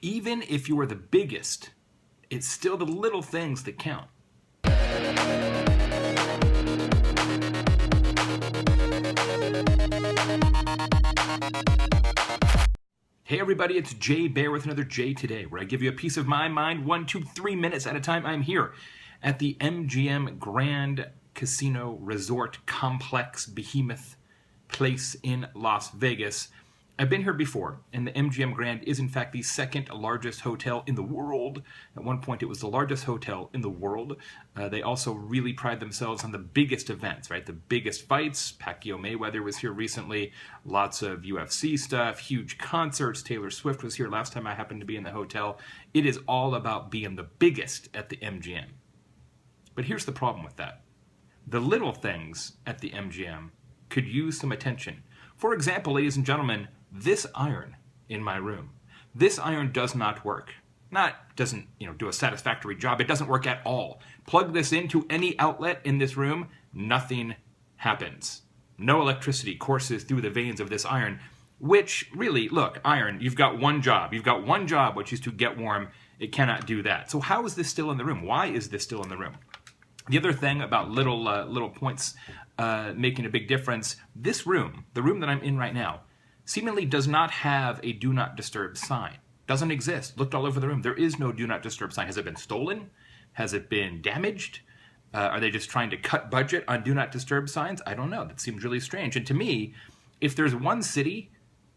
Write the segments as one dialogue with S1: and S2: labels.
S1: Even if you are the biggest, it's still the little things that count. Hey everybody, it's Jay Baer with another Jay Today, where I give you a piece of my mind 1, 2, 3 minutes at a time. I'm here at the MGM Grand Casino Resort Complex Behemoth place in Las Vegas. I've been here before, and the MGM Grand is in fact the second largest hotel in the world. At one point it was the largest hotel in the world. They also really pride themselves on the biggest events, right? The biggest fights. Pacquiao Mayweather was here recently. Lots of UFC stuff, huge concerts. Taylor Swift was here last time I happened to be in the hotel. It is all about being the biggest at the MGM. But here's the problem with that. The little things at the MGM could use some attention. For example, ladies and gentlemen, this iron in my room. This iron does not work. Doesn't do a satisfactory job. It doesn't work at all. Plug this into any outlet in this room, nothing happens. No electricity courses through the veins of this iron, which really, look, iron, you've got one job. You've got one job, which is to get warm. It cannot do that. So how is this still in the room? Why is this still in the room? The other thing about little points making a big difference, this room, the room that I'm in right now, seemingly does not have a do not disturb sign. Doesn't exist. Looked all over the room. There is no do not disturb sign. Has it been stolen? Has it been damaged? Are they just trying to cut budget on do not disturb signs? I don't know. That seems really strange. And to me, if there's one city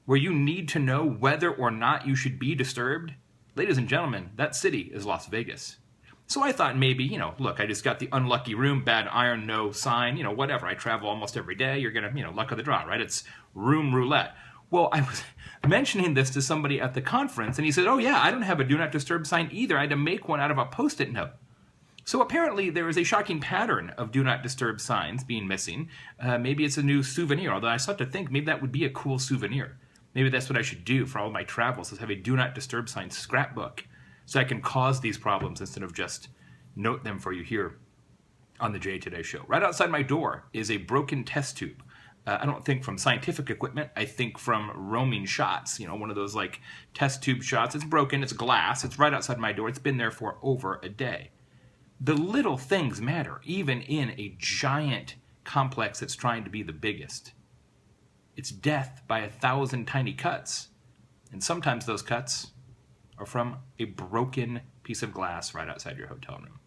S1: where you need to know whether or not you should be disturbed, ladies and gentlemen, that city is Las Vegas. So I thought maybe, look, I just got the unlucky room, bad iron, no sign, whatever. I travel almost every day. You're going to, luck of the draw, right? It's room roulette. Well, I was mentioning this to somebody at the conference, and he said, oh yeah, I don't have a do not disturb sign either. I had to make one out of a Post-it note. So apparently there is a shocking pattern of do not disturb signs being missing. Maybe it's a new souvenir, although I start to think maybe that would be a cool souvenir. Maybe that's what I should do for all my travels, is have a do not disturb sign scrapbook, so I can cause these problems instead of just note them for you here on the Jay Today Show. Right outside my door is a broken test tube. I don't think from scientific equipment. I think from roaming shots. One of those like test tube shots. It's broken. It's glass. It's right outside my door. It's been there for over a day. The little things matter, even in a giant complex that's trying to be the biggest. It's death by 1,000 tiny cuts. And sometimes those cuts are from a broken piece of glass right outside your hotel room.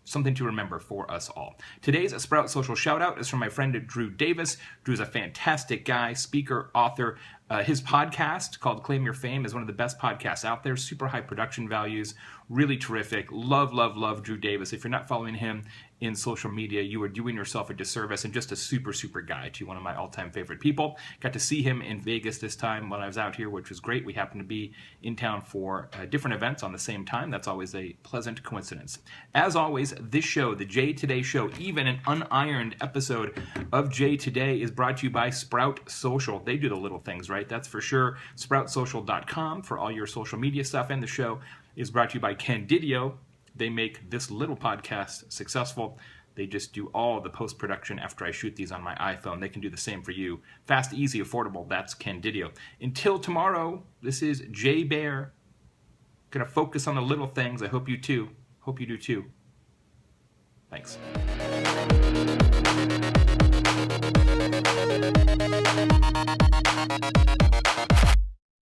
S1: Something to remember for us all. Today's Sprout Social Shoutout is from my friend Drew Davis. Drew's a fantastic guy, speaker, author. His podcast called Claim Your Fame is one of the best podcasts out there. Super high production values, really terrific. Love, love, love Drew Davis. If you're not following him in social media, you are doing yourself a disservice, and just a super, super guy too. One of my all-time favorite people. Got to see him in Vegas this time when I was out here, which was great. We happened to be in town for different events on the same time. That's always a pleasant coincidence. As always, this show, the Jay Today Show, even an unironed episode of Jay Today, is brought to you by Sprout Social. They do the little things, right? That's for sure. SproutSocial.com for all your social media stuff. And the show is brought to you by Candidio. They make this little podcast successful. They just do all the post-production after I shoot these on my iPhone. They can do the same for you. Fast, easy, affordable. That's Candidio. Until tomorrow, this is Jay Baer. Gonna focus on the little things. I hope you too. Hope you do too. Thanks.